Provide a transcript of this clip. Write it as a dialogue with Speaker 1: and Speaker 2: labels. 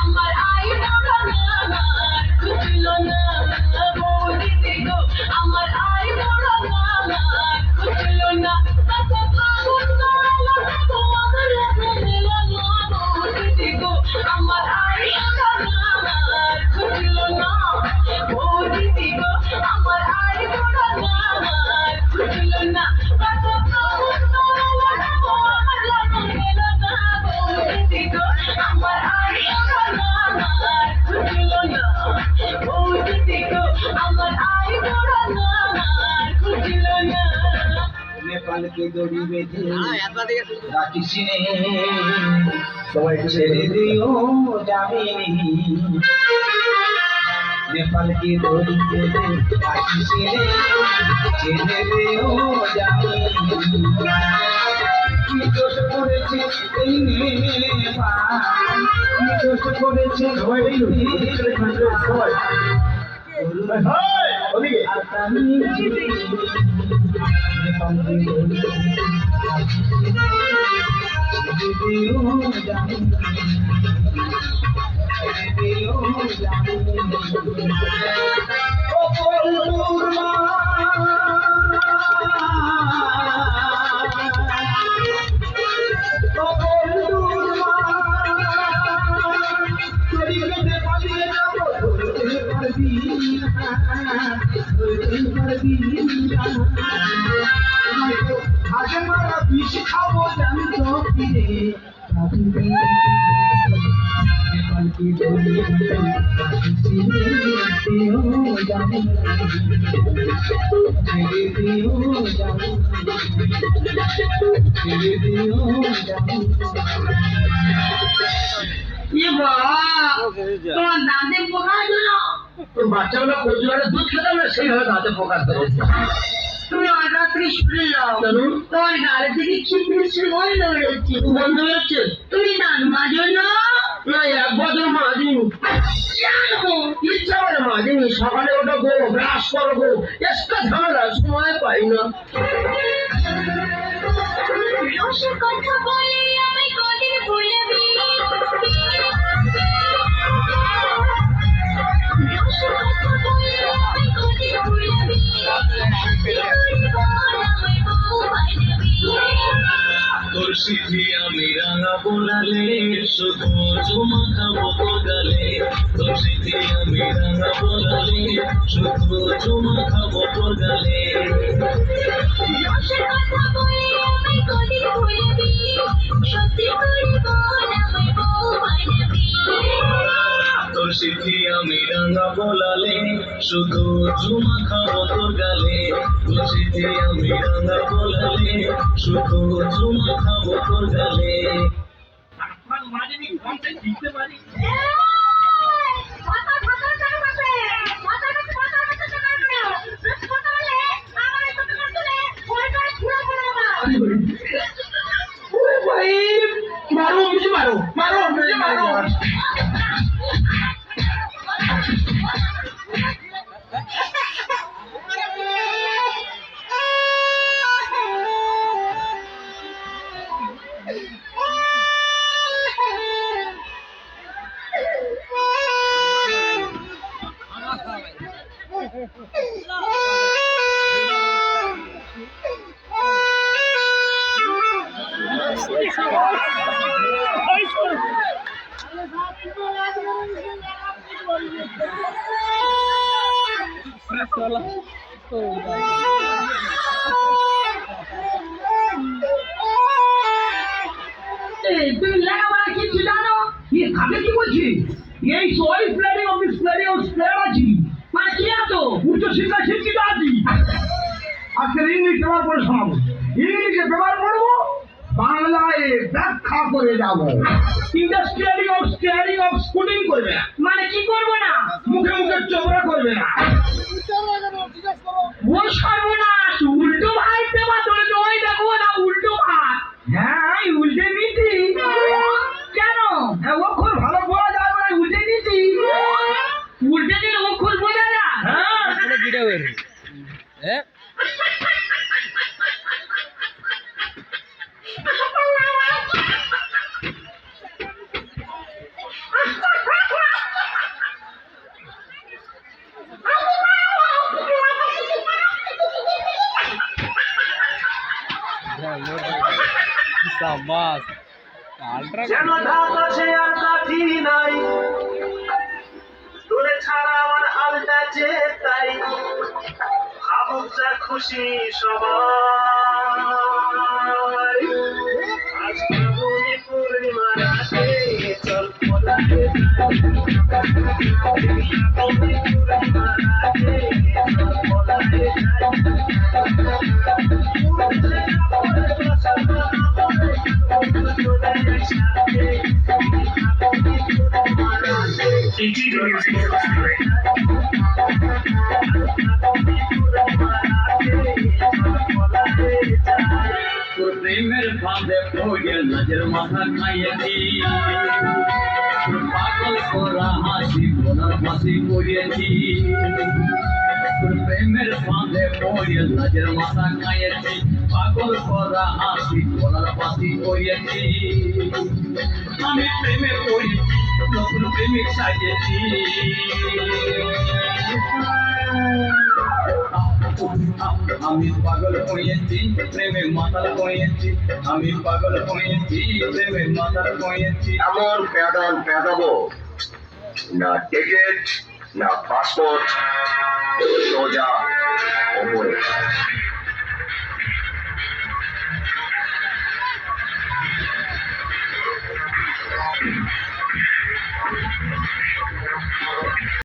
Speaker 1: আমার আই বড় না খুঁজলো না বৌদিদি গো আমার আই বড় না খুঁজলো না কত ফাগুন গেল কত আমার লাগলো না বৌদিদি গো আমার আই বড় না খুঁজলো না বৌদিদি গো আমার আই বড় না খুঁজলো না কত ফাগুন গেল কত আমার লাগলো না বৌদিদি গো আমার আই
Speaker 2: नेपाल के दौड़ी बेटे राखिस ছেড়ে দিও যামিনী नेपाल के दौड़ी बेटे राखिस ছেড়ে দিও যামিনী কি দোষ করেছে এই নেপাল কি দোষ করেছে আগে মারা বিষ খাবো জানতো ফিরে नेपाल की डोली
Speaker 1: তোমার দাঁতে পোকা দিল
Speaker 2: তোর বাচ্চাগুলো কোচুয়ারে দুধ খেতে না সেইভাবে দাঁতে পোকা ধরেছে
Speaker 1: তুমি রাত্রি শুনে যাও তোমার গালে থেকে খিপড়ি বন্ধ হয়েছে
Speaker 2: বন্ধ হচ্ছে
Speaker 1: তুমি দান মাঝো না
Speaker 2: না এক বছর মাঝিনি ইচ্ছা করে মাঝিনি সকালে ওটা গো ব্রাশ করো গো একটা ঝামেলা সময় পাই না
Speaker 1: রসের কথা বলে আমি কদিন ভুলবি রসের কথা বলে আমি কদিন ভুলবি
Speaker 3: তোর সিথি আমি রাঙা বোলালে শুধু চুমা খাবো তোর গালে তোর সিথি আমি রাঙা বোলালে শুধু চুমা খাবো তোর গালে
Speaker 1: রসের কথা বলে আমি কদিন ভুলবি সত্যি করে বল আমি বউ বানাবি
Speaker 3: তোর সিথি আমি রাঙা বোলালে শুধু চুমা খাবো তোর গালে তোর সিথি আমি রাঙা বোলালে শুধু চুমা খাবো তোর গালে
Speaker 2: मारो मुझे मारो मारो मुझे मारो
Speaker 1: তুমি লেখাপড়া কিছু জানো
Speaker 2: আমি কি বলছি এই সবাই planning office planning office plan আছি
Speaker 1: মানে কি আছো
Speaker 2: উচ্চ শিক্ষা শিক্ষিত আছি আজকে ইংলিশ পেপার পড়ে শোনাবো ইংলিশে পেপার পড়বো বাংলায় ব্যাখ্যা করে যাবো স্টিয়ারিং অফ স্কুটিং করবে না
Speaker 1: মানে কি করবো না
Speaker 2: মুখে মুখে চোপড়া করবে না
Speaker 1: ও সর্বনাশ উল্টো ভাই দেবা তোর ওই দেখো না উল্টো ভাত
Speaker 2: হ্যাঁ উল্টে নিতি
Speaker 1: কেন
Speaker 2: অক্ষর ভালো বলা যাবে না উল্টে নিতি
Speaker 1: উল্টে দিলে অক্ষর বোঝা না
Speaker 2: হ্যাঁ
Speaker 4: সাবাস আলট্রা
Speaker 3: যেন ধাপ আছে আর কাঠি নাই, তোরে ছাড়া আমার হালটা যে তাই, ভাবুক যা খুশি সবাই। আজ ফাগুনি পূর্ণিমা রাতে চল পলাতে যাই, ফাগুনি পূর্ণিমা রাতে চল পলাতে যাই। উঠছে কাপড়ে বসা কাপড়ে চলে যাই সাথে, ফাগুনি পূর্ণিমা রাতে
Speaker 2: তোর প্রেমের ফাঁদে পড়ে নজর মাথা খাইয়েছি, তোর পাগল করা হাসি মনের ফাঁসি করিয়েছি। তোর প্রেমের ফাঁদে পড়ে নজর মাথা খাইয়েছি, পাগল করা হাসি মনের ফাঁসি করিয়েছি। আমি প্রেমে পড়েছি, নতুন প্রেমিক সাজিয়েছি। আমি পাগল হয়েছি, প্রেমে মাতাল হয়েছি। আমি পাগল হয়েছি, প্রেমে মাতাল হয়েছি।
Speaker 5: এমন প্যাদান প্যাদাবো না, টিকিট না পাসপোর্ট, সোজা ওপরে।